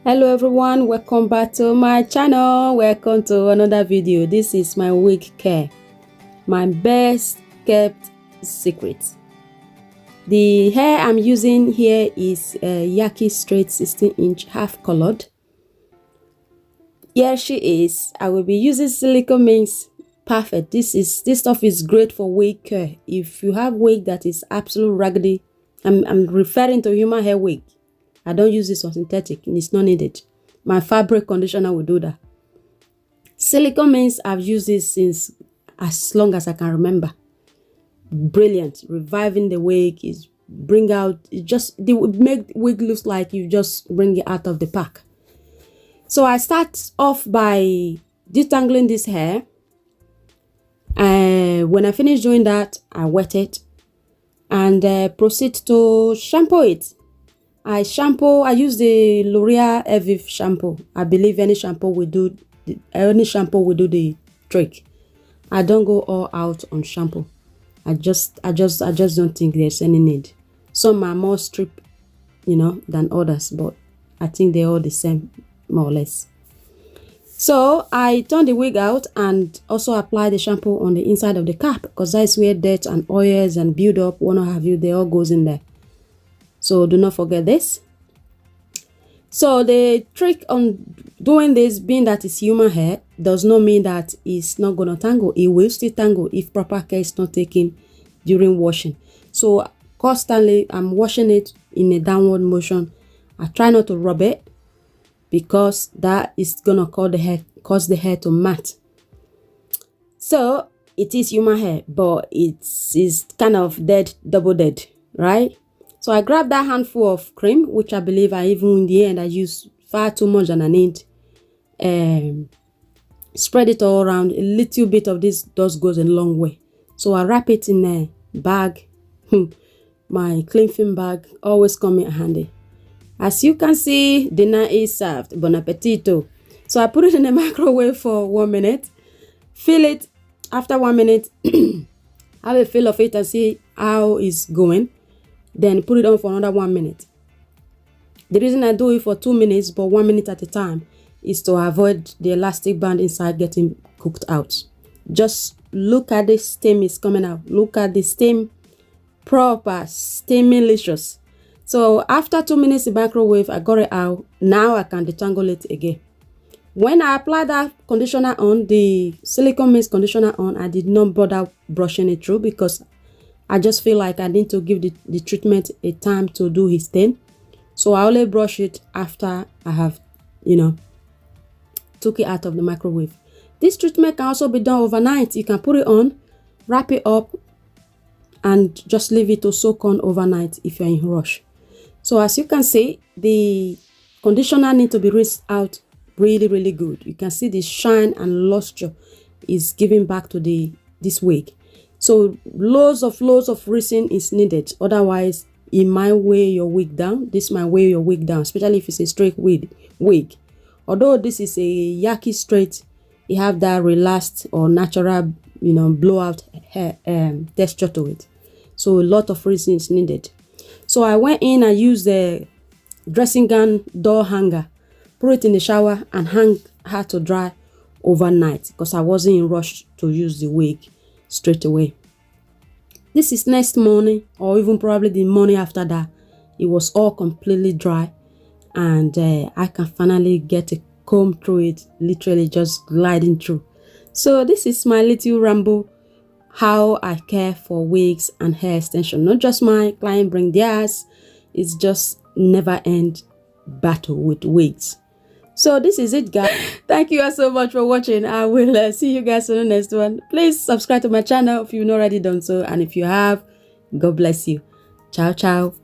Hello everyone, welcome back to my channel. Welcome to another video. This is my wig care, my best kept secret. The hair I'm using here is Yaki straight 16-inch half colored. Here she is. I will be using silicone means perfect. This stuff is great for wig care. If you have wig that is absolute raggedy, I'm referring to human hair wig. I don't use this on synthetic, it's not needed. My fabric conditioner will do that. Silicone means I've used this since as long as I can remember. Brilliant. Reviving the wig is bring out, they would make wig look like you just bring it out of the pack. So I start off by detangling this hair. When I finish doing that, I wet it and proceed to shampoo it. I use the L'Oreal ELVIVE shampoo. I believe any shampoo will do the trick. I don't go all out on shampoo. I just don't think there's any need. Some are more strict, than others, but I think they're all the same, more or less. So I turn the wig out and also apply the shampoo on the inside of the cap, because that's where dirt and oils and build up, they all goes in there. So do not forget this. So the trick on doing this, being that it's human hair, does not mean that it's not going to tangle. It will still tangle if proper care is not taken during washing. So constantly I'm washing it in a downward motion. I try not to rub it because that is going to cause the hair to mat. So it is human hair, but it's kind of double dead, right? So I grabbed that handful of cream, which I believe in the end I used far too much than I need. Spread it all around. A little bit of this dust goes a long way. So I wrap it in a bag. My clean film bag always come in handy. As you can see, dinner is served. Bon appetito. So I put it in the microwave for 1 minute. Fill it. After 1 minute, have a feel of it and see how it's going. Then put it on for another 1 minute. The reason I do it for 2 minutes, but 1 minute at a time, is to avoid the elastic band inside getting cooked out. Just look at the steam is coming out. Look at the steam, proper, steamy-licious. So after 2 minutes in microwave, I got it out. Now I can detangle it again. When I apply that conditioner on, the silicone mist conditioner on, I did not bother brushing it through because I just feel like I need to give the treatment a time to do his thing. So I only brush it after I have, took it out of the microwave. This treatment can also be done overnight. You can put it on, wrap it up, and just leave it to soak on overnight if you're in a rush. So as you can see, the conditioner needs to be rinsed out really, really good. You can see the shine and luster is giving back to this wig. So loads of rinsing is needed. Otherwise, it might weigh your wig down. This might weigh your wig down, especially if it's a straight wig. Although this is a Yaki straight, you have that relaxed or natural, blowout hair texture to it. So a lot of rinsing is needed. So I went in and used the dressing gown door hanger, put it in the shower and hang her to dry overnight because I wasn't in rush to use the wig straight away. This is next morning, or even probably the morning after that. It was all completely dry, and I can finally get a comb through it, literally just gliding through. So this is my little ramble, how I care for wigs and hair extension. Not just my client bring theirs, it's just never end battle with wigs. So this is it, guys. Thank you all so much for watching. I will see you guys on the next one. Please subscribe to my channel if you've not already done so, and if you have, God bless you. Ciao, ciao.